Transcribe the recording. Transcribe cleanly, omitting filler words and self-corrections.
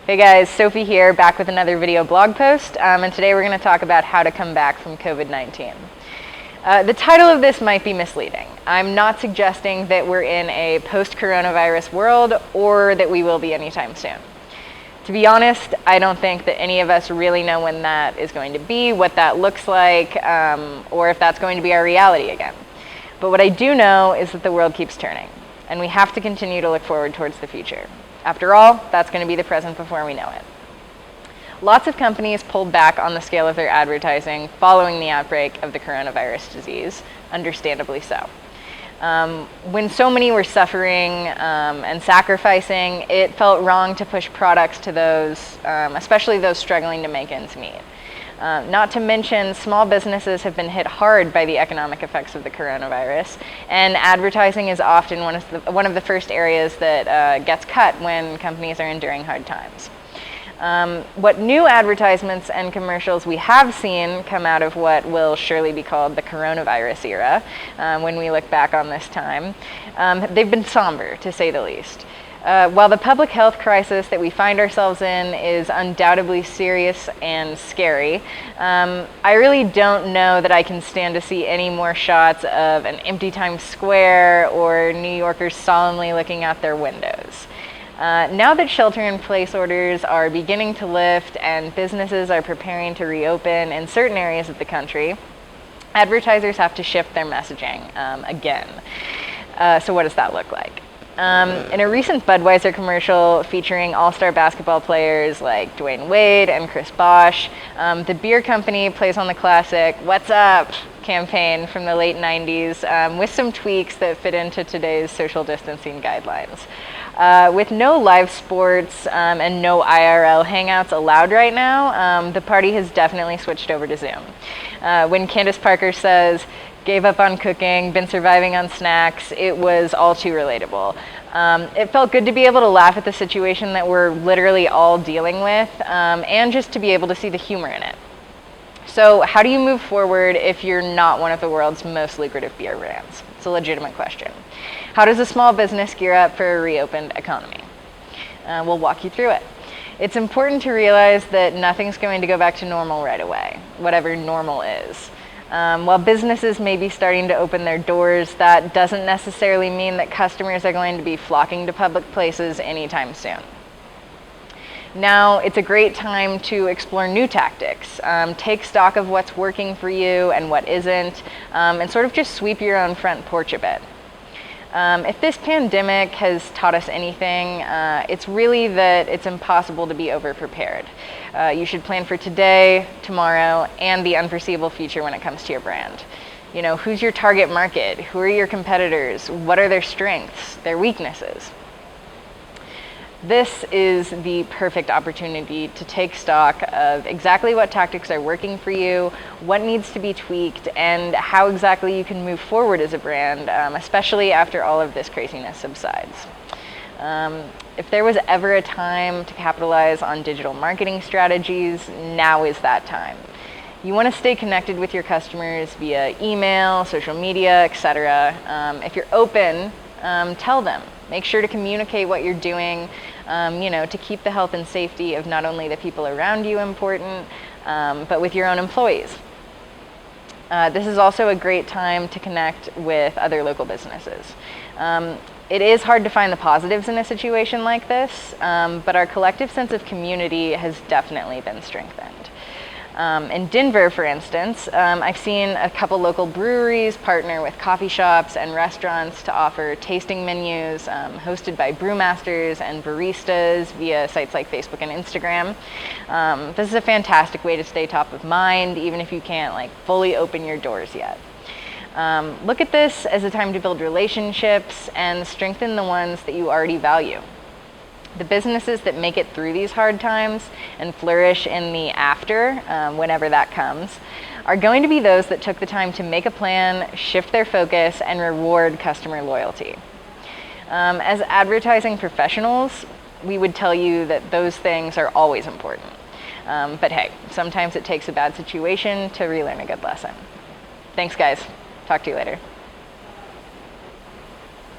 Hey guys, Sophie here, back with another video blog post, and today we're going to talk about how to come back from COVID-19. The title of this might be misleading. I'm not suggesting that we're in a post-coronavirus world or that we will be anytime soon. To be honest, I don't think that any of us really know when that is going to be, what that looks like, or if that's going to be our reality again. But what I do know is that the world keeps turning, and we have to continue to look forward towards the future. After all, that's going to be the present before we know it. Lots of companies pulled back on the scale of their advertising following the outbreak of the coronavirus disease, understandably so. When so many were suffering and sacrificing, it felt wrong to push products to those, especially those struggling to make ends meet. Not to mention, small businesses have been hit hard by the economic effects of the coronavirus, and advertising is often one of the first areas that gets cut when companies are enduring hard times. What new advertisements and commercials we have seen come out of what will surely be called the coronavirus era, when we look back on this time, they've been somber, to say the least. While the public health crisis that we find ourselves in is undoubtedly serious and scary, I really don't know that I can stand to see any more shots of an empty Times Square or New Yorkers solemnly looking out their windows. Now that shelter-in-place orders are beginning to lift and businesses are preparing to reopen in certain areas of the country, advertisers have to shift their messaging again. So what does that look like? In a recent Budweiser commercial featuring all-star basketball players like Dwayne Wade and Chris Bosh, the beer company plays on the classic "What's Up" campaign from the late 90s with some tweaks that fit into today's social distancing guidelines. With no live sports and no IRL hangouts allowed right now, the party has definitely switched over to Zoom. When Candace Parker says, "Gave up on cooking, been surviving on snacks," it was all too relatable. It felt good to be able to laugh at the situation that we're literally all dealing with, and just to be able to see the humor in it. So how do you move forward if you're not one of the world's most lucrative beer brands? It's a legitimate question. How does a small business gear up for a reopened economy? We'll walk you through it. It's important to realize that nothing's going to go back to normal right away, whatever normal is. While businesses may be starting to open their doors, that doesn't necessarily mean that customers are going to be flocking to public places anytime soon. Now, it's a great time to explore new tactics. Take stock of what's working for you and what isn't, and sort of just sweep your own front porch a bit. If this pandemic has taught us anything, it's really that it's impossible to be over-prepared. You should plan for today, tomorrow, and the unforeseeable future when it comes to your brand. You know, who's your target market? Who are your competitors? What are their strengths, their weaknesses? This is the perfect opportunity to take stock of exactly what tactics are working for you, what needs to be tweaked, and how exactly you can move forward as a brand, especially after all of this craziness subsides. If there was ever a time to capitalize on digital marketing strategies, now is that time. You want to stay connected with your customers via email, social media, etc. If you're open, tell them. Make sure to communicate what you're doing, to keep the health and safety of not only the people around you important, but with your own employees. This is also a great time to connect with other local businesses. It is hard to find the positives in a situation like this, but our collective sense of community has definitely been strengthened. In Denver, for instance, I've seen a couple local breweries partner with coffee shops and restaurants to offer tasting menus hosted by brewmasters and baristas via sites like Facebook and Instagram. This is a fantastic way to stay top of mind, even if you can't fully open your doors yet. Look at this as a time to build relationships and strengthen the ones that you already value. The businesses that make it through these hard times and flourish in the after, whenever that comes, are going to be those that took the time to make a plan, shift their focus, and reward customer loyalty. As advertising professionals, we would tell you that those things are always important. But hey, sometimes it takes a bad situation to relearn a good lesson. Thanks, guys. Talk to you later.